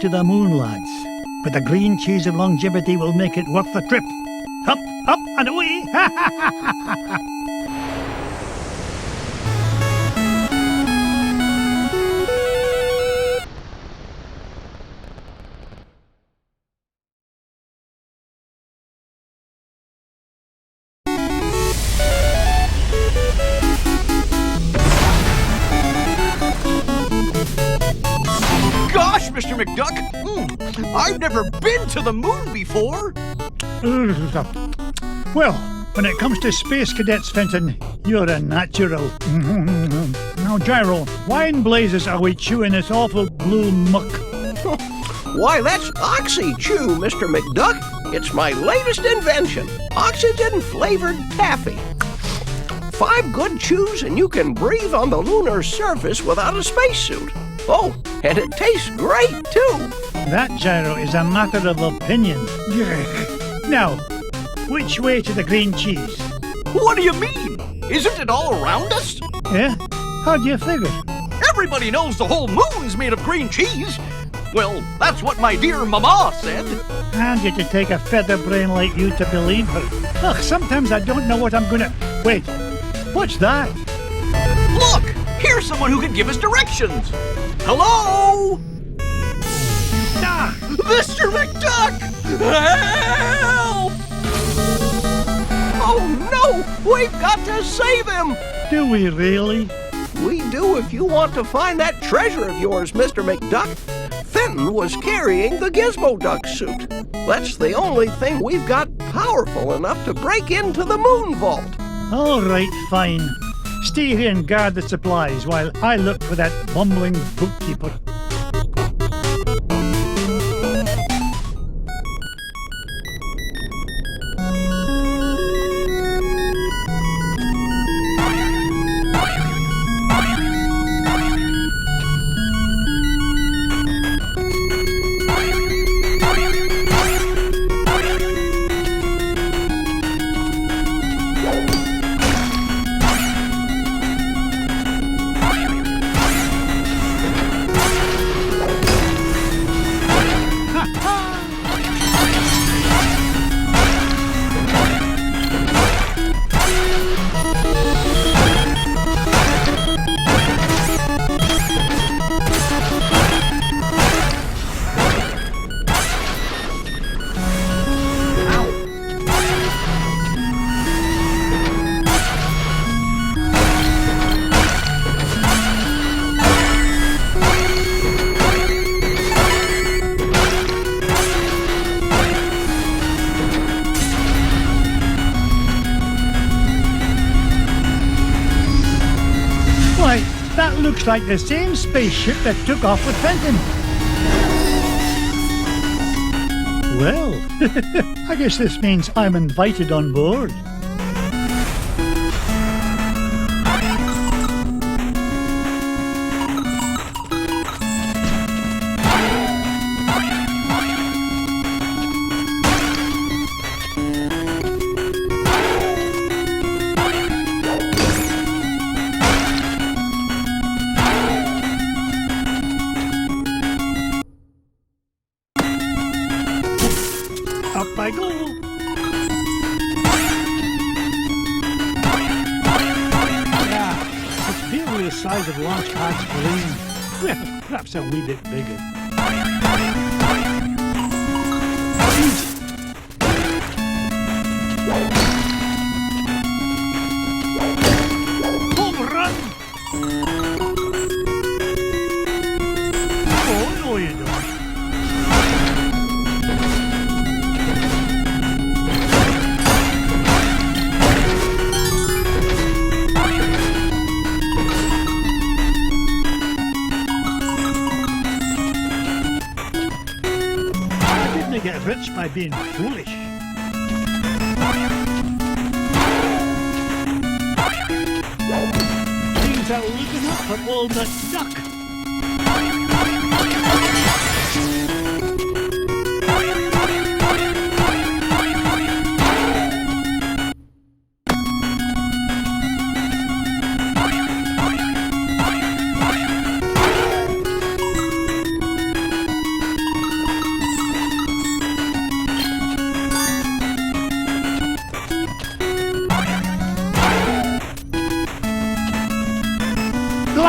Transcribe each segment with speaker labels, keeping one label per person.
Speaker 1: to the moon, lads. But the green cheese of longevity will make it worth the trip. Up, up, and away!
Speaker 2: Gosh, Mr. McDuck! I've never been to the moon before!
Speaker 1: Well, when it comes to space cadets, Fenton, you're a natural. Now, Gyro, why in blazes are we chewing this awful blue muck?
Speaker 3: Why, that's Oxy Chew, Mr. McDuck. It's my latest invention, oxygen-flavored taffy. 5 good chews and you can breathe on the lunar surface without a spacesuit. Oh, and it tastes great, too.
Speaker 1: That, Gyro, is a matter of opinion. Now, which way to the green cheese?
Speaker 2: What do you mean? Isn't it all around us?
Speaker 1: Yeah? How do you figure?
Speaker 2: Everybody knows the whole moon's made of green cheese. Well, that's what my dear mama said.
Speaker 1: And you to take a feather brain like you to believe her. Ugh, sometimes I don't know what I'm gonna... Wait, what's that?
Speaker 2: Look! Here's someone who can give us directions. Hello?
Speaker 1: Ah!
Speaker 2: Mr. McDuck! Help!
Speaker 3: Oh, no! We've got to save him!
Speaker 1: Do we really?
Speaker 3: We do if you want to find that treasure of yours, Mr. McDuck. Fenton was carrying the Gizmo Duck suit. That's the only thing we've got powerful enough to break into the moon vault.
Speaker 1: All right, fine. Stay here and guard the supplies while I look for that bumbling bookkeeper. That looks like the same spaceship that took off with Fenton. Well, I guess this means I'm invited on board. Up I go. Yeah, it's barely the size of Launchpad's brain. Well, perhaps a wee bit bigger. Home run! Oh, no you don't. Get rich by being foolish. Things are looking up for old McDuck.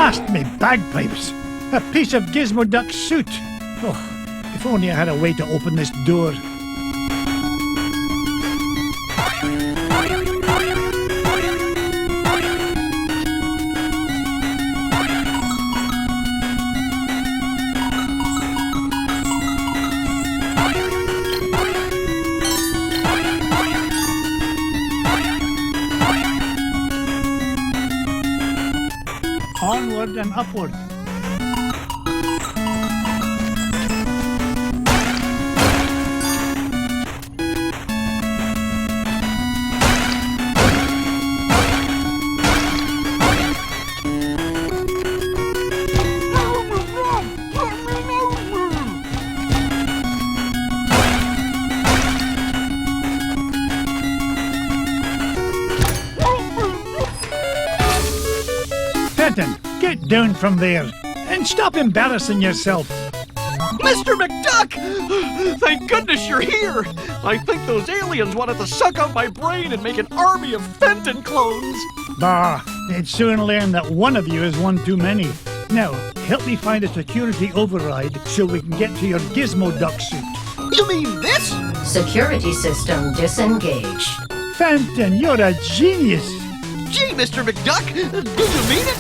Speaker 1: Blast me bagpipes! A piece of Gizmo Duck suit! Oh, if only I had a way to open this door. Onward and upward. Fenton, get down from there and stop embarrassing yourself.
Speaker 2: Mr. McDuck! Thank goodness you're here! I think those aliens wanted to suck out my brain and make an army of Fenton clones.
Speaker 1: Bah, they'd soon learn that one of you is one too many. Now, help me find a security override so we can get to your Gizmo Duck suit.
Speaker 2: You mean this?
Speaker 4: Security system disengaged.
Speaker 1: Fenton, you're a genius.
Speaker 2: Gee, Mr. McDuck, do you mean it?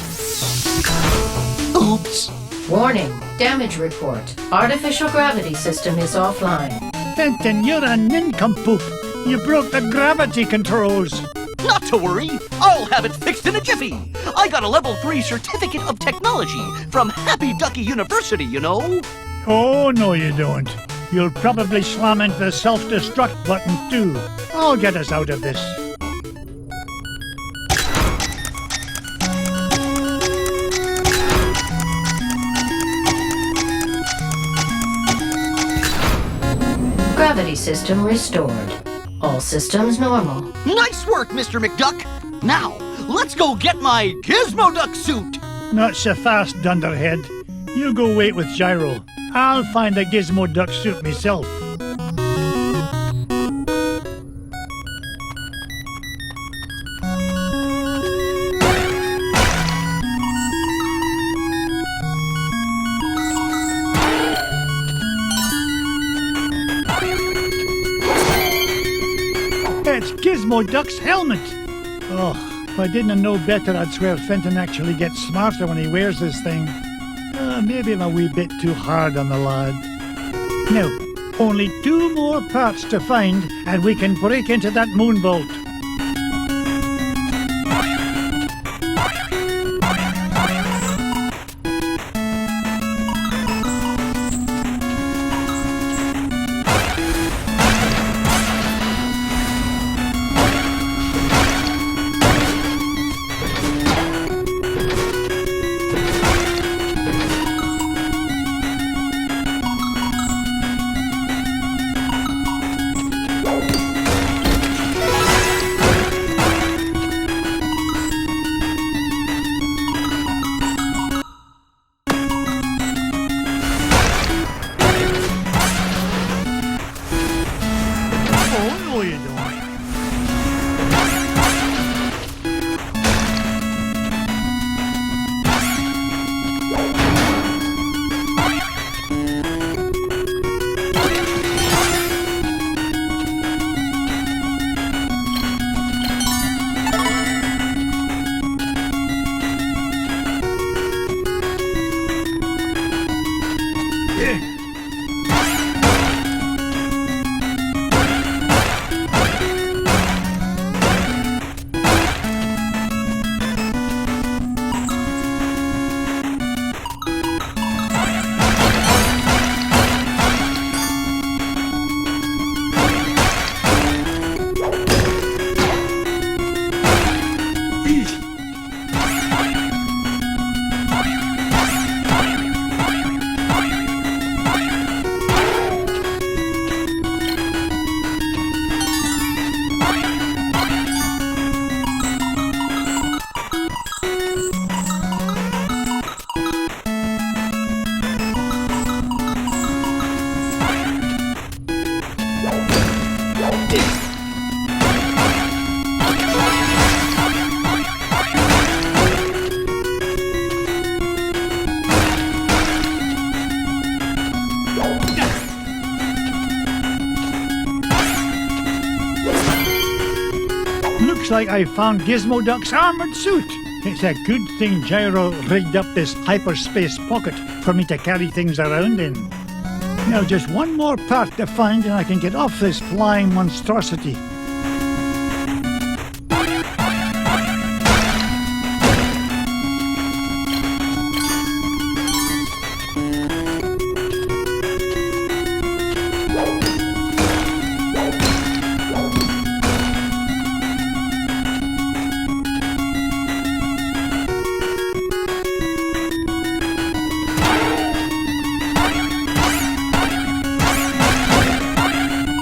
Speaker 2: Oops.
Speaker 4: Warning, damage report. Artificial gravity system is offline.
Speaker 1: Fenton, you're a nincompoop. You broke the gravity controls.
Speaker 2: Not to worry, I'll have it fixed in a jiffy. I got a level 3 certificate of technology from Happy Ducky University, you know.
Speaker 1: Oh, no you don't. You'll probably slam into the self-destruct button too. I'll get us out of this.
Speaker 4: Gravity system restored. All systems normal.
Speaker 2: Nice work, Mr. McDuck. Now, let's go get my Gizmo Duck suit.
Speaker 1: Not so fast, Dunderhead. You go wait with Gyro. I'll find a Gizmo Duck suit myself. It's Gizmo Duck's helmet! Oh, if I didn't know better, I'd swear Fenton actually gets smarter when he wears this thing. Maybe I'm a wee bit too hard on the lad. Now, only 2 more parts to find, and we can break into that moon vault. Looks like I found Gizmo Duck's armored suit. It's a good thing Gyro rigged up this hyperspace pocket for me to carry things around in. Now just one more part to find and I can get off this flying monstrosity.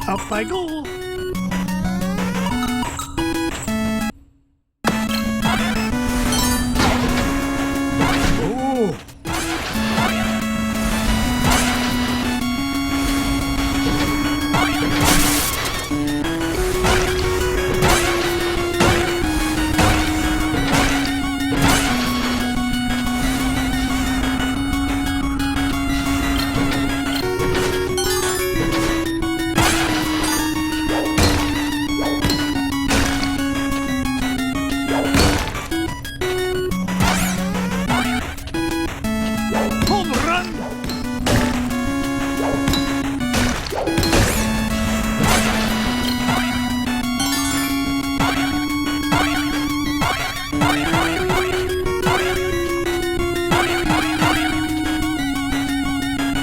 Speaker 1: Up I go. Oh. Home run!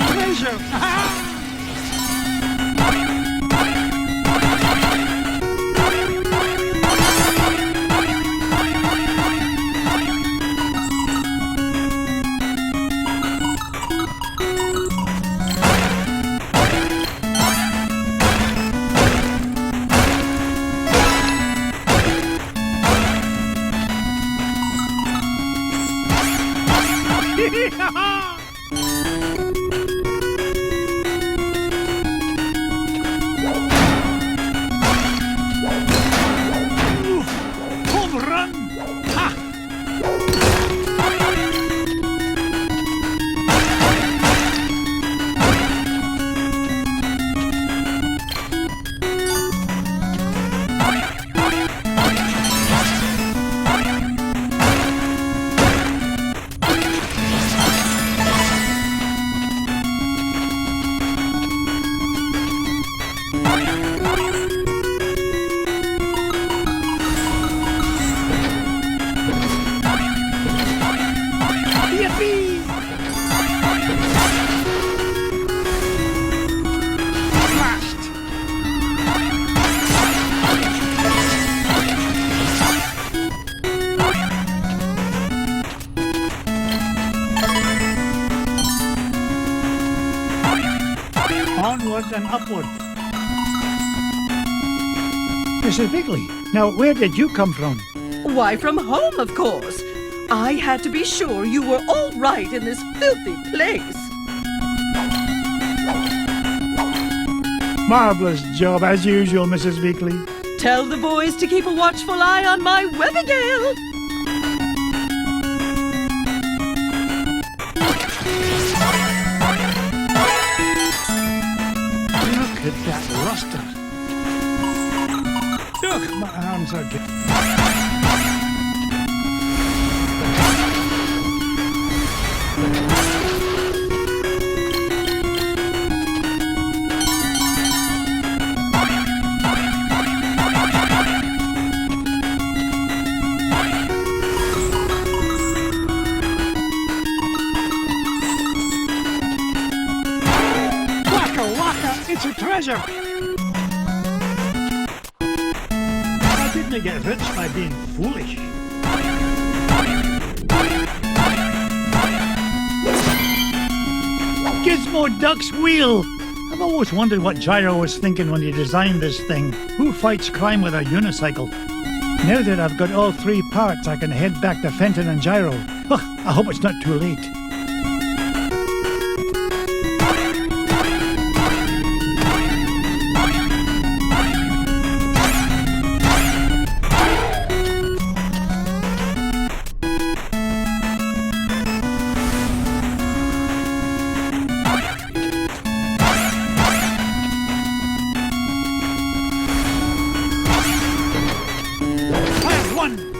Speaker 1: Treasure! Home run! Ha! Yippee! Blast! Onward and upward. Mrs. Bigley, now where did you come from?
Speaker 5: Why, from home, of course. I had to be sure you were all right in this filthy place.
Speaker 1: Marvelous job as usual, Mrs. Bigley.
Speaker 5: Tell the boys to keep a watchful eye on my Webigail.
Speaker 1: Look at that luster. Ugh, my arms are getting... Waka waka, it's a treasure! I didn't get rich by being foolish. Gizmo Duck's wheel! I've always wondered what Gyro was thinking when he designed this thing. Who fights crime with a unicycle? Now that I've got all three parts, I can head back to Fenton and Gyro. Ugh, I hope it's not too late. on!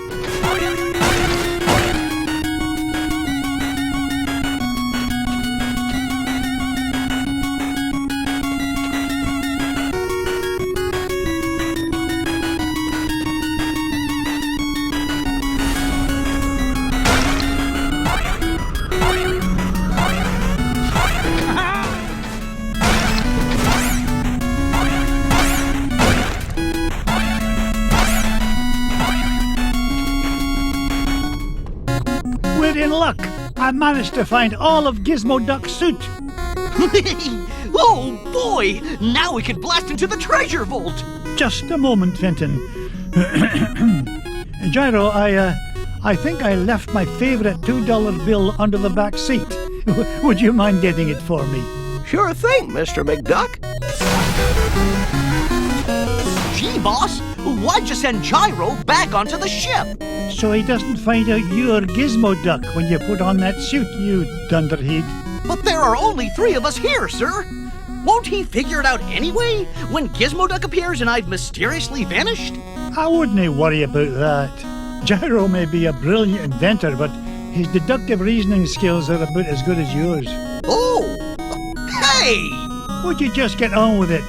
Speaker 1: We're in luck. I managed to find all of Gizmo Duck's suit.
Speaker 2: Oh boy! Now we can blast into the treasure vault!
Speaker 1: Just a moment, Fenton. Gyro, I think I left my favorite $2 bill under the back seat. Would you mind getting it for me?
Speaker 3: Sure thing, Mr. McDuck.
Speaker 2: Gee, boss! Why'd you send Gyro back onto the ship?
Speaker 1: So he doesn't find out you're Gizmo Duck when you put on that suit, you dunderhead.
Speaker 2: But there are only 3 of us here, sir! Won't he figure it out anyway, when Gizmo Duck appears and I've mysteriously vanished?
Speaker 1: I wouldn't worry about that. Gyro may be a brilliant inventor, but his deductive reasoning skills are about as good as yours.
Speaker 2: Oh! Hey!
Speaker 1: Would you just get on with it?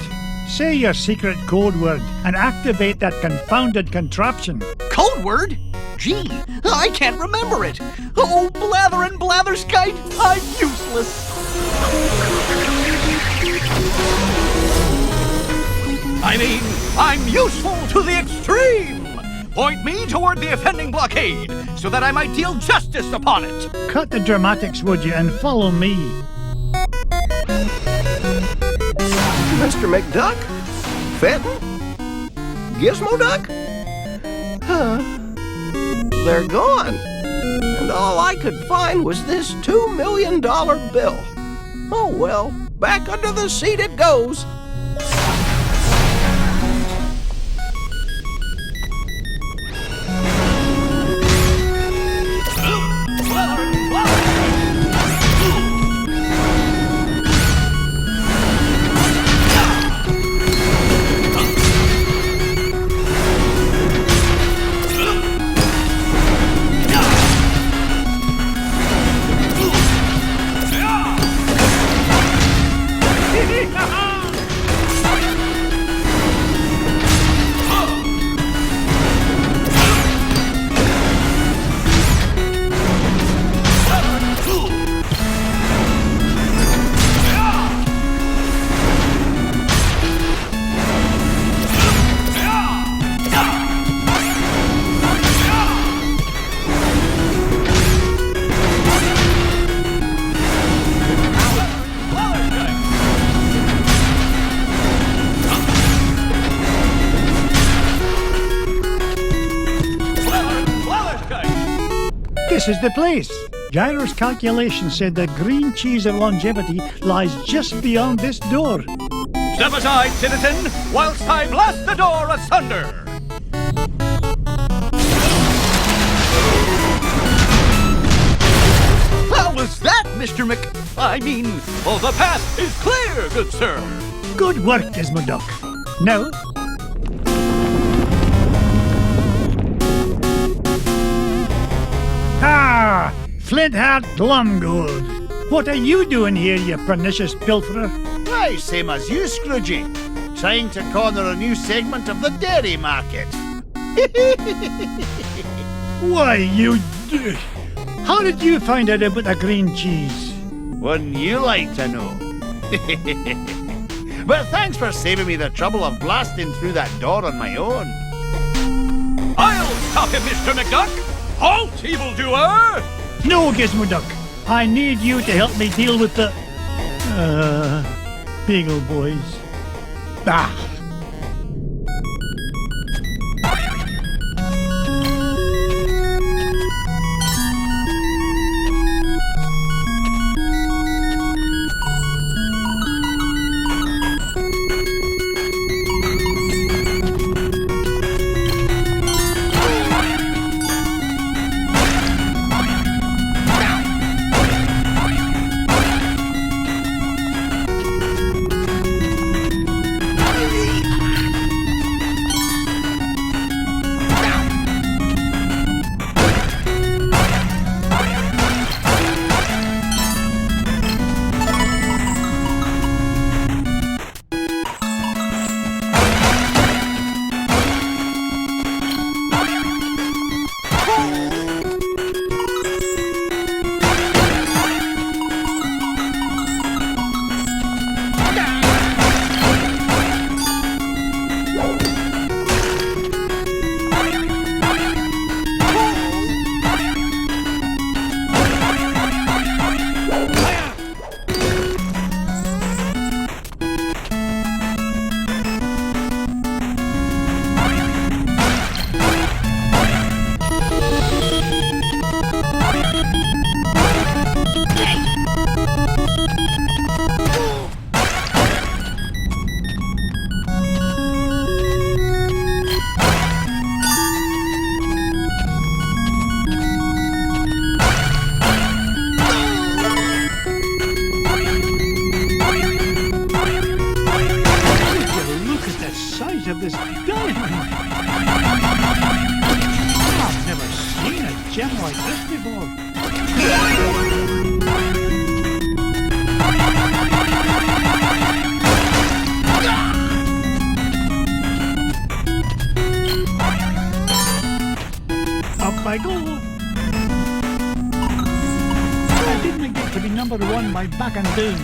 Speaker 1: Say your secret code word and activate that confounded contraption.
Speaker 2: Code word? Gee, I can't remember it. Oh, blather and blatherskite, I'm useless. I mean, I'm useful to the extreme. Point me toward the offending blockade, so that I might deal justice upon it.
Speaker 1: Cut the dramatics, would you, and follow me.
Speaker 3: Mr. McDuck? Fenton? Gizmo Duck? They're gone. And all I could find was this $2 million bill. Oh well, back under the seat it goes.
Speaker 1: This is the place. Gyro's calculation said the green cheese of longevity lies just beyond this door.
Speaker 2: Step aside, citizen, whilst I blast the door asunder. How was that, Mr. Oh, the path is clear, good sir.
Speaker 1: Good work, Gizmo Duck. Now, Flint-Heart Glomgold. What are you doing here, you pernicious pilferer?
Speaker 6: Aye, same as you, Scroogey. Trying to corner a new segment of the dairy market.
Speaker 1: Why, you... How did you find out about the green cheese?
Speaker 6: Wouldn't you like to know? But thanks for saving me the trouble of blasting through that door on my own.
Speaker 2: I'll stop him, Mr. McDuck. Halt, evildoer!
Speaker 1: No, Gizmo Duck. I need you to help me deal with the... Beagle Boys. Ah! size of this diamond. I've never seen a gem like this before. Up I go. I didn't get to be number one by back and down.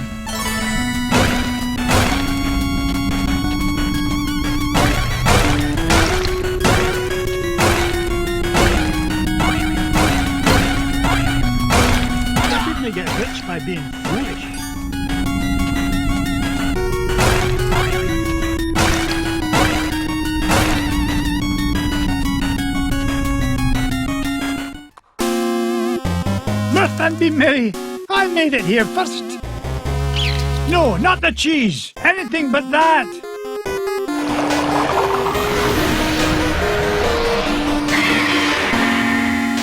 Speaker 1: Get rich by being foolish. Mirth and be merry. I made it here first. No, not the cheese. Anything but that.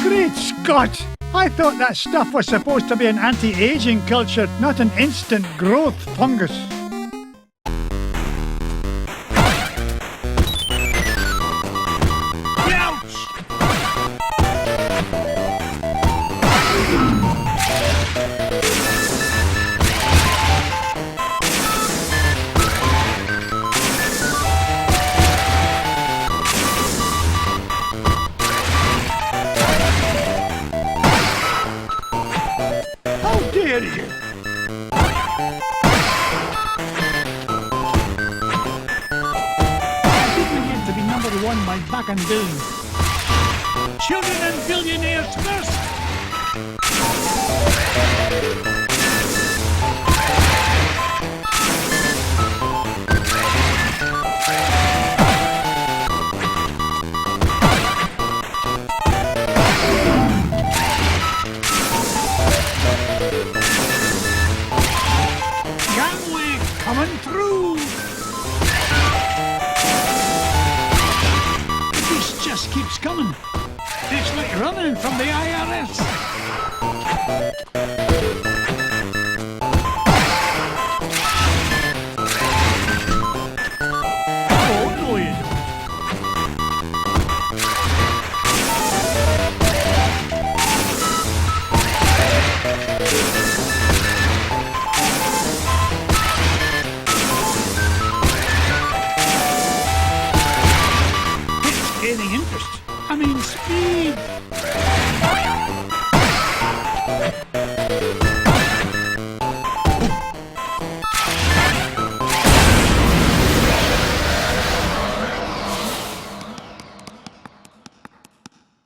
Speaker 1: Great Scott! I thought that stuff was supposed to be an anti-aging culture, not an instant growth fungus. Ouch! Dare you? I didn't get to be number one by back and down. Children and billionaires first! Coming through! This just keeps coming. It's like running from the IRS. Oh, no you don't. Gaining interest. I mean, speed.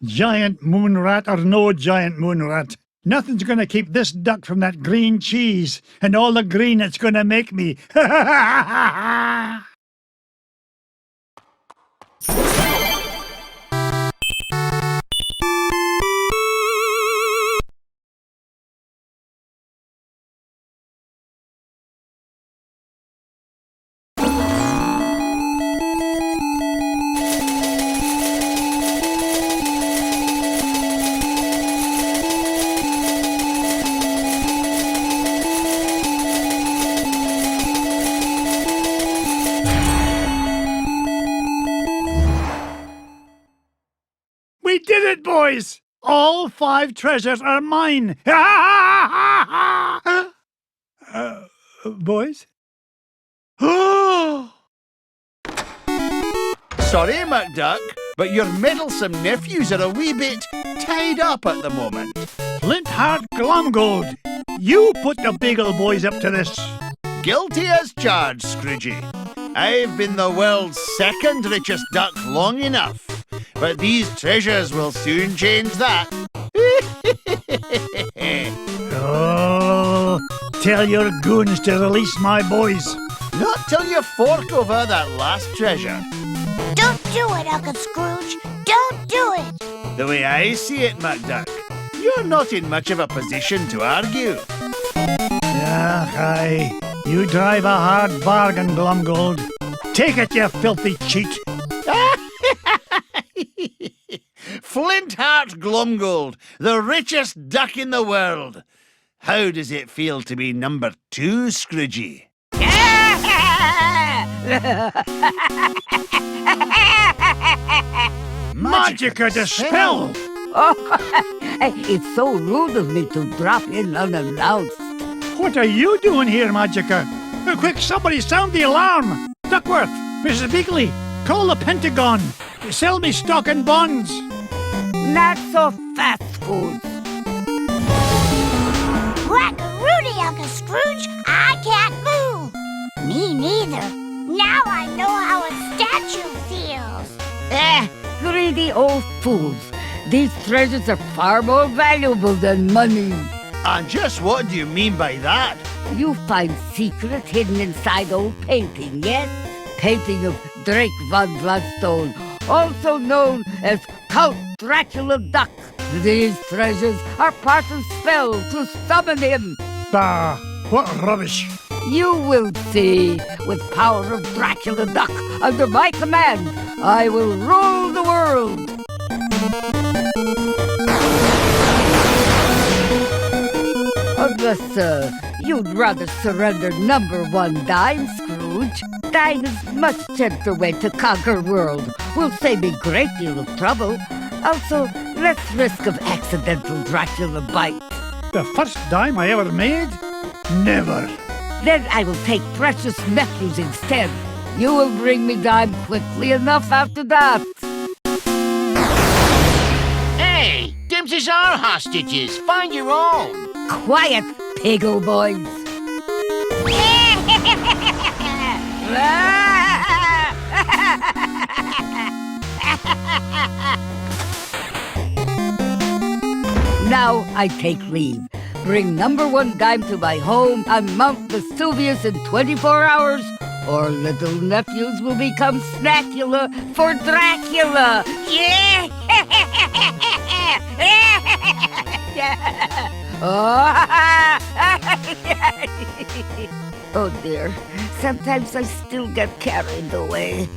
Speaker 1: Giant moon rat or no giant moon rat, nothing's gonna keep this duck from that green cheese and all the green it's gonna make me. We did it, boys! All 5 treasures are mine! Boys?
Speaker 6: Sorry, McDuck, but your meddlesome nephews are a wee bit tied up at the moment.
Speaker 1: Flintheart Glomgold, you put the Bagel Boys up to this.
Speaker 6: Guilty as charged, Scroogey. I've been the world's second richest duck long enough, but these treasures will soon change that.
Speaker 1: Oh, tell your goons to release my boys.
Speaker 6: Not till you fork over that last treasure.
Speaker 7: Don't do it, Uncle Scrooge. Don't do it.
Speaker 6: The way I see it, McDuck, you're not in much of a position to argue.
Speaker 1: Yeah, aye. You drive a hard bargain, Glomgold. Take it, you filthy cheat.
Speaker 6: Flintheart Glomgold, the richest duck in the world. How does it feel to be number 2, Scroogey?
Speaker 1: Magica dispel!
Speaker 8: It's so rude of me to drop in unannounced.
Speaker 1: What are you doing here, Magica? Quick, somebody sound the alarm! Duckworth, Mrs. Beakley, call the Pentagon. Sell me stock and bonds.
Speaker 8: Not so fast, fools.
Speaker 7: Rudy, Uncle Scrooge, I can't move. Me neither. Now I know how a statue feels.
Speaker 8: Greedy old fools. These treasures are far more valuable than money.
Speaker 6: And just what do you mean by that?
Speaker 8: You find secret hidden inside old painting, yes? Painting of Drake von Bloodstone, also known as Count Dracula Duck. These treasures are part of spell to summon him.
Speaker 1: Bah, what rubbish.
Speaker 8: You will see. With power of Dracula Duck under my command, I will rule the world. Unless, you'd rather surrender number 1 dime, Scrooge. Dime is much gentler way to conquer world. Will save me great deal of trouble. Also, less risk of accidental Dracula bite.
Speaker 1: The first dime I ever made? Never.
Speaker 8: Then I will take precious nephews instead. You will bring me dime quickly enough after that.
Speaker 9: Hey, Dimses are hostages. Find your own.
Speaker 8: Quiet, piggle boys. Now I take leave. Bring number 1 dime to my home on Mount Vesuvius in 24 hours, or little nephews will become Snackula for Dracula. Yeah! Oh dear, sometimes I still get carried away.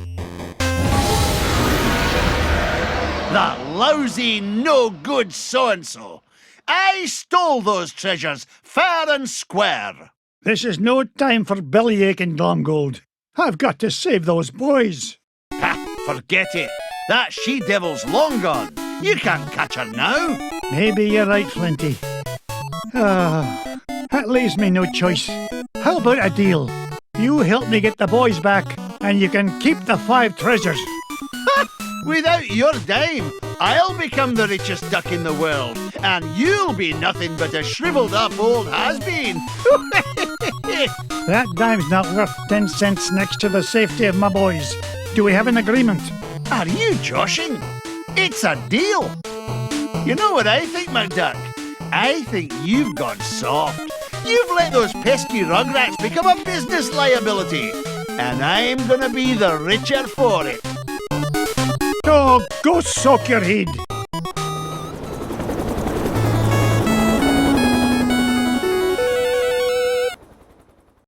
Speaker 6: That lousy, no-good so-and-so. I stole those treasures fair and square.
Speaker 1: This is no time for bellyache and Glomgold. I've got to save those boys.
Speaker 6: Ha, forget it. That she-devil's long gone. You can't catch her now.
Speaker 1: Maybe you're right, Flinty. That leaves me no choice. How about a deal? You help me get the boys back, and you can keep the 5 treasures.
Speaker 6: Without your dime, I'll become the richest duck in the world, and you'll be nothing but a shriveled-up old has-been.
Speaker 1: That dime's not worth 10 cents next to the safety of my boys. Do we have an agreement?
Speaker 6: Are you joshing? It's a deal. You know what I think, McDuck? I think you've gone soft. You've let those pesky rugrats become a business liability, and I'm gonna be the richer for it.
Speaker 1: Oh, go soak your head.